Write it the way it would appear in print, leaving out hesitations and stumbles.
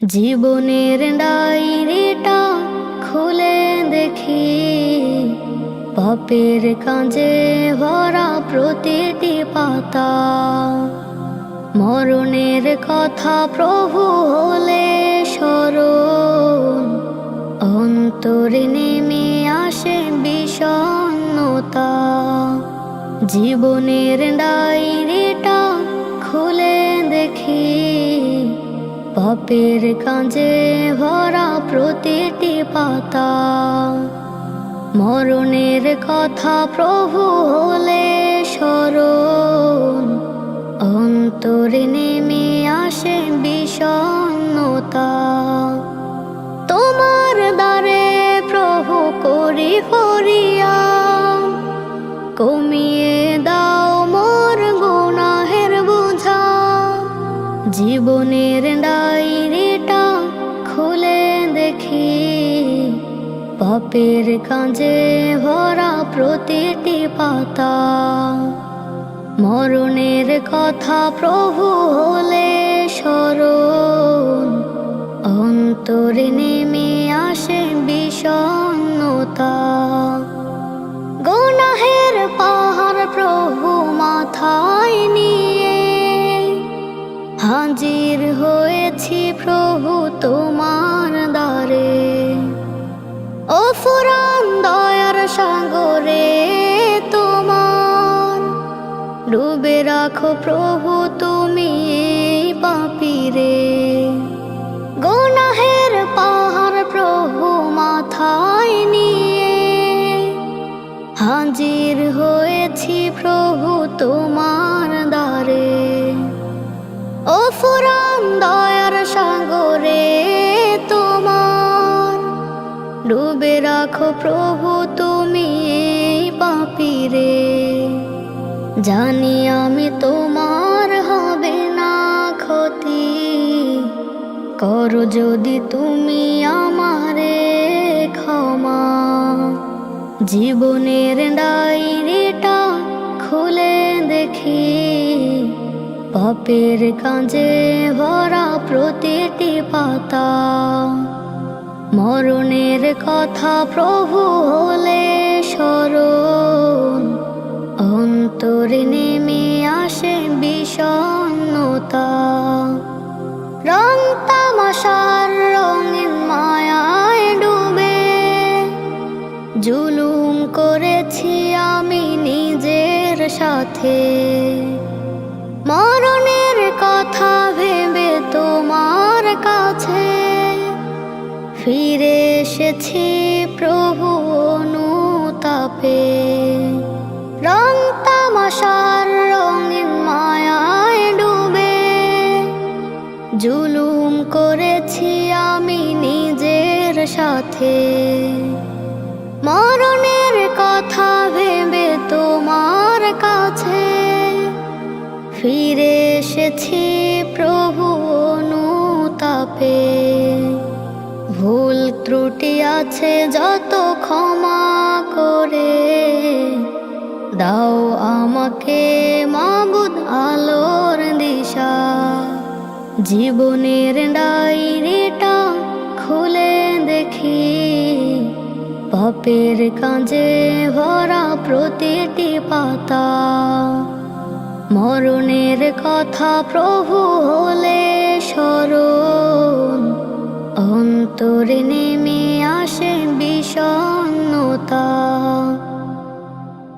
জীবনের ডায়েরিটা খুলে দেখি, পাপের কাঁজে ভরা প্রতিটি পাতা। মরণের কথা প্রভু হলে স্মরণ, অন্তরে নেমে আসে বিষণ্ণতা। জীবনের ডায়েরিটা খুলে দেখি, পাপের কাঁজে ভরা প্রতিটি পাতা। মরণের কথা প্রভু হলে স্মরণ, অন্তরে নেমে আসে বিষণ্ণতা। তোমার দ্বারে প্রভু করি ফরিয়াদ, কমিয়ে দাও মোর গুনাহের বোঝা। জীবনের ডায়েরিটা খুলে দেখি, পাপের কাঁজে ভরা প্রতিটি পাতা। মরণের কথা প্রভু হলে স্মরণ, অন্তরে নেমে আসে বিষণ্ণতা। গুনাহের পাহাড় প্রভু মাথায় নিয়ে, হাজির হয়েছি প্রভু তোমার দ্বারে। ও ফুরান দয়ার সাগরে তোমার, ডুবে রাখো প্রভু তুমি এই পাপীরে। গুনাহের পাহাড় প্রভু মাথায় নিয়ে, হাজির হয়েছি প্রভু তোমার দ্বারে। ও ফুরান দয়ার সাগরে তোমার, ডুবে রাখো প্রভু তুমি এই পাপীরে। জানি আমি তোমার হবে না ক্ষতি, করো যদি তুমি আমারে ক্ষমা। জীবনের ডায়েরিটা খুলে দেখি, পাপের কাঁজে ভরা প্রতিটি পাতা। মরণের কথা প্রভু হলে স্মরণ, অন্তরে নেমে আসে বিষণ্ণতা। রং তামাশার রঙিন মায়ায় ডুবে, জুলুম করেছি আমি নিজের সাথে। মরণের কথা ভেবে তোমার কাছে ফিরে এসেছি প্রভু অনুতাপে। রং তামাশার রঙিন মায়ায় ডুবে, জুলুম করেছি আমি নিজের সাথে। মরণের কথা ভেবে তোমার কাছে ফিরে এসেছি প্রভু অনুতাপে। ভুল ত্রুটি আছে যত ক্ষমা করে দাও আমাকে মাবুদ আলোর দিশা। জীবনের ডায়েরিটা খুলে দেখি, পাপের কাঁজে ভরা প্রতিটি পাতা। মরণের কথা প্রভু হলে স্মরণ, অন্তরে